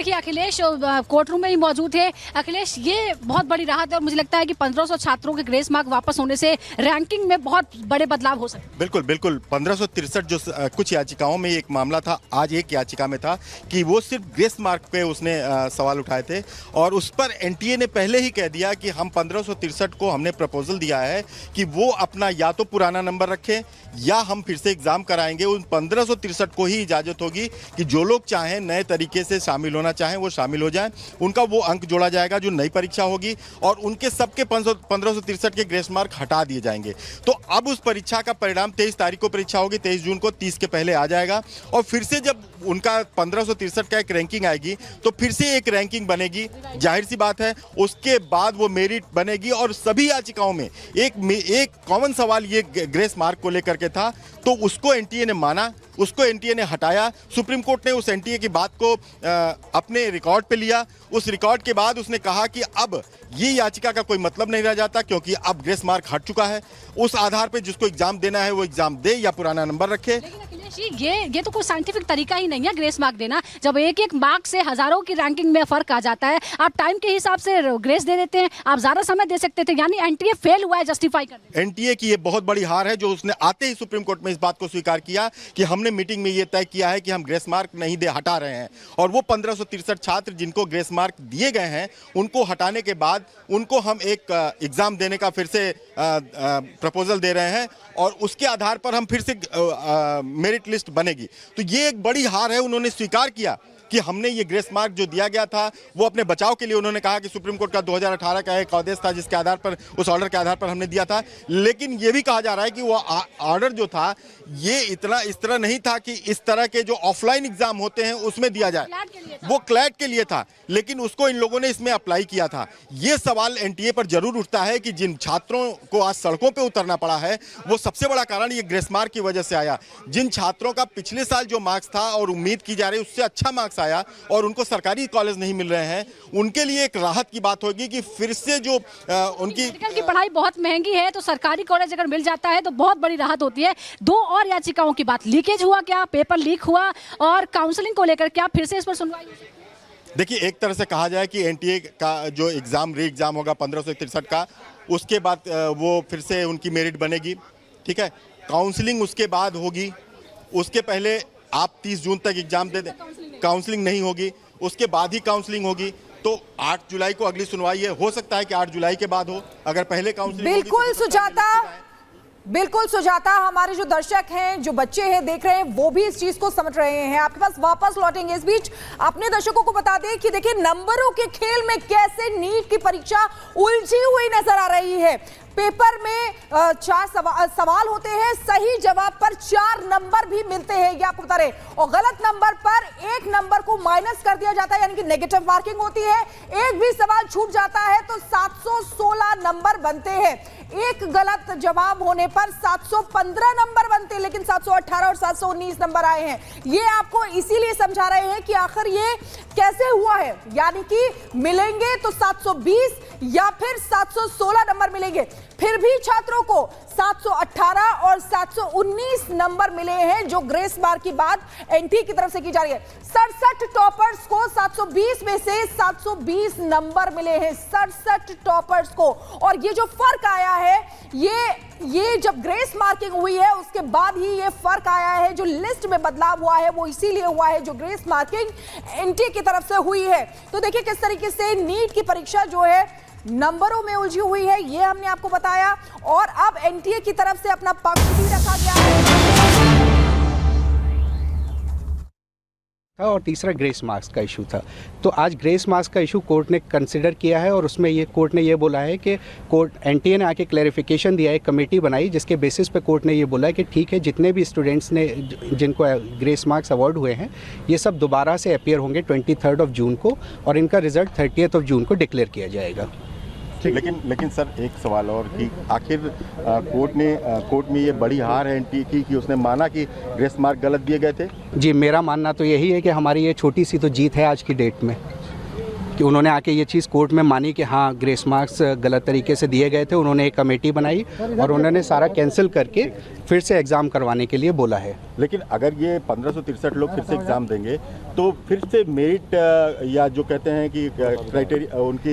देखिए Akhilesh court room में ही मौजूद थे। अखिलेश, ये बहुत बड़ी राहत है और मुझे लगता है कि 1500 छात्रों के ग्रेस मार्क वापस होने से रैंकिंग में बहुत बड़े बदलाव हो सकते हैं। बिल्कुल बिल्कुल 1563 जो कुछ याचिकाओं में एक मामला था, आज एक याचिका में था कि वो सिर्फ ग्रेस मार्क पे उसने सवाल उठाए थे और उस पर एनटीए ने पहले ही कह दिया कि हम 1563 को हमने प्रपोजल दिया है कि वो अपना या तो पुराना नंबर रखें या हम फिर से एग्जाम कराएंगे। उन 1563 को ही इजाजत होगी कि जो लोग चाहें नए तरीके से शामिल होना चाहें वो शामिल हो जाएं, उनका वो अंक जोड़ा जाएगा जो नई परीक्षा होगी और उनके सबके 1563 के ग्रेस मार्क हटा दिए जाएंगे। तो अब उस परीक्षा का परिणाम 23 तारीख को परीक्षा होगी, 23 जून को 30 के पहले आ जाएगा और फिर से जब उनका 1563 का एक रैंकिंग आएगी तो फिर से एक रैंकिंग बनेगी, जाहिर सी बात है। उसके बाद वो मेरिट बनेगी और सभी याचिकाओं में एक कॉमन सवाल ये ग्रेस मार्क को लेकर के था, तो उसको एनटीए ने माना, उसको एनटीए ने हटाया। सुप्रीम कोर्ट ने उस एनटीए की बात को अपने रिकॉर्ड पे लिया। उस रिकॉर्ड के बाद उसने कहा कि अब ये याचिका का कोई मतलब नहीं रह जाता क्योंकि अब ग्रेस मार्क हट चुका है। उस आधार पे जिसको एग्जाम देना है वो एग्जाम दे या पुराना नंबर रखे। ये तो कोई साइंटिफिक तरीका ही नहीं है ग्रेस मार्क देना। जब एक एक मार्क से हजारों की रैंकिंग में फर्क आ जाता है, आप टाइम के हिसाब से ग्रेस दे देते हैं, आप ज्यादा समय दे सकते थे। यानी एनटीए फेल हुआ है जस्टिफाई करने। एनटीए की ये बहुत बड़ी हार है जो उसने आते ही सुप्रीम कोर्ट में इस बात को स्वीकार किया कि हमने मीटिंग में ये तय किया है कि हम ग्रेस मार्क नहीं दे हटा रहे हैं और वो 1563 छात्र जिनको ग्रेस मार्क दिए गए हैं उनको हटाने के बाद उनको हम एक एग्जाम देने का फिर से प्रपोजल दे रहे हैं और उसके आधार पर हम फिर से मेरिट लिस्ट बनेगी। तो ये एक बड़ी हार है। उन्होंने स्वीकार किया कि हमने ये ग्रेस मार्क जो दिया गया था वो अपने बचाव के लिए, उन्होंने कहा कि सुप्रीम कोर्ट का 2018 का एक आदेश था जिसके आधार पर, उस ऑर्डर के आधार पर हमने दिया था। लेकिन ये भी कहा जा रहा है कि वो ऑर्डर जो था ये इतना इस तरह नहीं था कि इस तरह के जो ऑफलाइन एग्जाम होते हैं उसमें दिया जाए, वो क्लैट के लिए था, लेकिन उसको इन लोगों ने इसमें अप्लाई किया था। ये सवाल एनटीए पर जरूर उठता है कि जिन छात्रों को आज सड़कों पर उतरना पड़ा है वो सबसे बड़ा कारण ये ग्रेस मार्क की वजह से आया। जिन छात्रों का पिछले साल जो मार्क्स था और उम्मीद की जा रही उससे अच्छा मार्क्स आया और उनको सरकारी कॉलेज नहीं मिल रहे हैं, उनके लिए एक राहत की बात होगी कि फिर से जो उनकी मेडिकल की पढ़ाई बहुत महंगी है तो सरकारी कॉलेज अगर मिल जाता है तो बहुत बड़ी राहत होती है। दो और याचिकाओं की बात, लीकेज हुआ क्या, पेपर लीक हुआ और काउंसलिंग को लेकर क्या फिर से इस पर सुनवाई हो सकती है? देखिए, एक तरह से कहा जाए कि एनटीए का जो एग्जाम री एग्जाम होगा 1563 का, उसके बाद वो फिर से उनकी मेरिट बनेगी, ठीक है। काउंसलिंग उसके बाद होगी, उसके पहले आप 30 जून तक एग्जाम दे दें, काउंसलिंग नहीं होगी, उसके बाद ही काउंसलिंग होगी। तो 8 जुलाई को अगली सुनवाई है, हो सकता है कि 8 जुलाई के बाद हो, अगर पहले काउंसलिंग। बिल्कुल सुजाता, बिल्कुल सुजाता, हमारे जो दर्शक हैं, जो बच्चे हैं, देख रहे हैं, वो भी इस चीज को समझ रहे हैं। आपके पास वापस लौटेंगे। इस बीच अपने दर्शकों को बता दें कि देखिए नंबरों के खेल में कैसे नीट की परीक्षा उलझी हुई नजर आ रही है। पेपर में 4 सवाल होते हैं, सही जवाब पर 4 नंबर भी मिलते हैं, ये आपको बता रहे, और गलत नंबर पर 1 नंबर को माइनस कर दिया जाता है, यानी कि नेगेटिव मार्किंग होती है। एक भी सवाल छूट जाता है तो 716 नंबर बनते हैं। एक गलत जवाब होने पर 715 नंबर बनते हैं, लेकिन 718 और 719 नंबर आए हैं। ये आपको इसीलिए समझा रहे हैं कि आखिर ये कैसे हुआ है, यानी कि मिलेंगे तो 720 या फिर 716 नंबर मिलेंगे। फिर भी छात्रों को 718 और 719 नंबर मिले हैं, जो ग्रेस मार्क की बात एनटीए की तरफ से की जा रही है। 67 टॉपर्स को 720 में से 720 नंबर मिले हैं, 67 टॉपर्स को। और ये जो फर्क आया है, ये जब ग्रेस मार्किंग हुई है उसके बाद ही ये फर्क आया है। जो लिस्ट में बदलाव हुआ है वो इसीलिए हुआ है जो ग्रेस मार्किंग एनटीए की तरफ से हुई है। तो देखिए किस तरीके से नीट की परीक्षा जो है नंबरों में उलझी हुई है, ये हमने आपको बताया। और अब एनटीए की तरफ से अपना पक्ष भी रखा गया है। और तीसरा ग्रेस मार्क्स का इशू था। तो आज ग्रेस मार्क्स का इशू कोर्ट ने कंसिडर किया है और उसमें ये कोर्ट ने ये बोला है कि कोर्ट एनटीए ने आके क्लैरिफिकेशन दिया है, कमेटी बनाई जिसके बेसिस पे कोर्ट ने ये बोला है कि ठीक है, जितने भी स्टूडेंट्स ने जिनको ग्रेस मार्क्स अवार्ड हुए हैं ये सब दोबारा से अपीयर होंगे 23 जून को और इनका रिजल्ट 30 जून को डिक्लेयर किया जाएगा। लेकिन सर एक सवाल और कि आखिर कोर्ट में ये बड़ी हार है एनटीए की कि उसने माना कि ग्रेस मार्क गलत दिए गए थे। जी, मेरा मानना तो यही है कि हमारी ये छोटी सी तो जीत है आज की डेट में। कि उन्होंने आके ये चीज़ कोर्ट में मानी कि हाँ ग्रेस मार्क्स गलत तरीके से दिए गए थे। उन्होंने एक कमेटी बनाई और उन्होंने सारा कैंसिल करके फिर से एग्ज़ाम करवाने के लिए बोला है। लेकिन अगर ये 1563 लोग फिर से एग्जाम देंगे तो फिर से मेरिट या जो कहते हैं कि क्राइटेरिया उनकी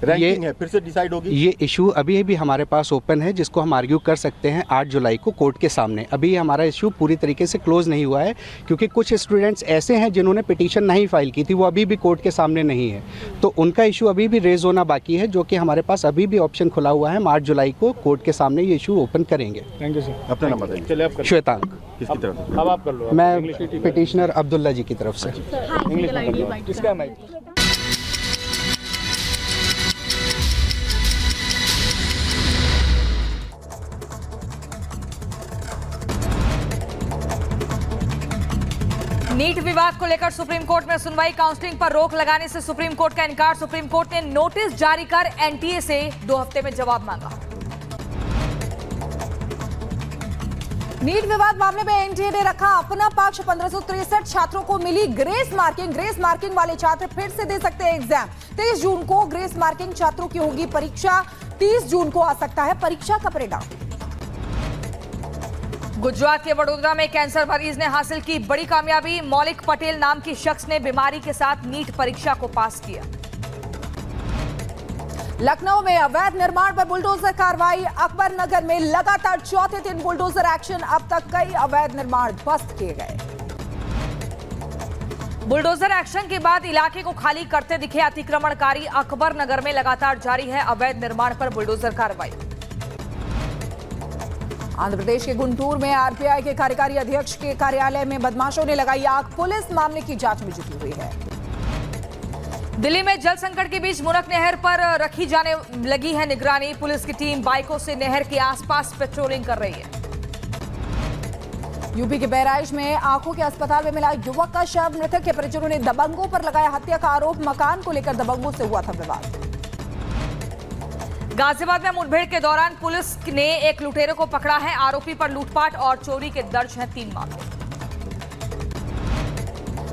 रैंकिंग है फिर से डिसाइड होगी। ये इशू अभी भी हमारे पास ओपन है, जिसको हम आर्ग्यू कर सकते हैं 8 जुलाई को कोर्ट के सामने। अभी हमारा इशू पूरी तरीके से क्लोज नहीं हुआ है, क्योंकि कुछ स्टूडेंट्स ऐसे हैं जिन्होंने पिटीशन नहीं फाइल की थी, वो अभी भी कोर्ट के सामने नहीं है। तो उनका इशू अभी भी रेज होना बाकी है, जो कि हमारे पास अभी भी ऑप्शन खुला हुआ है। हम 8 जुलाई को कोर्ट के सामने ये इशू ओपन करेंगे। Thank you sir. अपना नाम बताइए। चलिए आप श्वेतांक। किसकी तरफ से? अब आप कर लो। मैं पिटिशनर अब्दुल्ला जी की तरफ से। इंग्लिश में कर लो। किसका माइक? नीट विवाद को लेकर सुप्रीम कोर्ट में सुनवाई। काउंसलिंग पर रोक लगाने से सुप्रीम कोर्ट का इनकार। सुप्रीम कोर्ट ने नोटिस जारी कर एनटीए से 2 हफ्ते में जवाब मांगा। नीट विवाद मामले में एनटीए ने रखा अपना पक्ष। 1563 छात्रों को मिली ग्रेस मार्किंग। ग्रेस मार्किंग वाले छात्र फिर से दे सकते हैं एग्जाम। 23 जून को ग्रेस मार्किंग छात्रों की होगी परीक्षा। 30 जून को आ सकता है परीक्षा का परिणाम। गुजरात के वडोदरा में कैंसर मरीज ने हासिल की बड़ी कामयाबी। मौलिक पटेल नाम की शख्स ने बीमारी के साथ नीट परीक्षा को पास किया। लखनऊ में अवैध निर्माण पर बुलडोजर कार्रवाई। अकबर नगर में लगातार चौथे दिन बुलडोजर एक्शन। अब तक कई अवैध निर्माण ध्वस्त किए गए। बुलडोजर एक्शन के बाद इलाके को खाली करते दिखे अतिक्रमणकारी। अकबर नगर में लगातार जारी है अवैध निर्माण पर बुलडोजर कार्रवाई। आंध्र प्रदेश के गुंटूर में आरपीआई के कार्यकारी अध्यक्ष के कार्यालय में बदमाशों ने लगाई आग। पुलिस मामले की जांच में जुटी हुई है। दिल्ली में जल संकट के बीच मुनक नहर पर रखी जाने लगी है निगरानी। पुलिस की टीम बाइकों से नहर के आसपास पेट्रोलिंग कर रही है। यूपी के बहराइच में आंखों के अस्पताल में मिला युवक का शव। मृतक के परिजनों ने दबंगों पर लगाया हत्या का आरोप। मकान को लेकर दबंगों से हुआ था विवाद। गाजियाबाद में मुठभेड़ के दौरान पुलिस ने एक लुटेरे को पकड़ा है। आरोपी पर लूटपाट और चोरी के दर्ज हैं 3 मामले।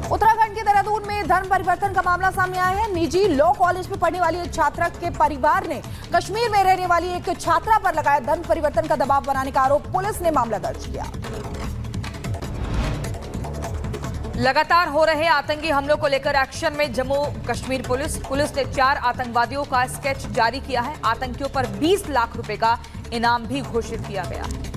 उत्तराखंड के देहरादून में धर्म परिवर्तन का मामला सामने आया है। निजी लॉ कॉलेज में पढ़ने वाली एक छात्रा के परिवार ने कश्मीर में रहने वाली एक छात्रा पर लगाया धर्म परिवर्तन का दबाव बनाने का आरोप। पुलिस ने मामला दर्ज किया। लगातार हो रहे आतंकी हमलों को लेकर एक्शन में जम्मू कश्मीर पुलिस ने 4 आतंकवादियों का स्केच जारी किया है। आतंकियों पर 20 लाख रुपए का इनाम भी घोषित किया गया है।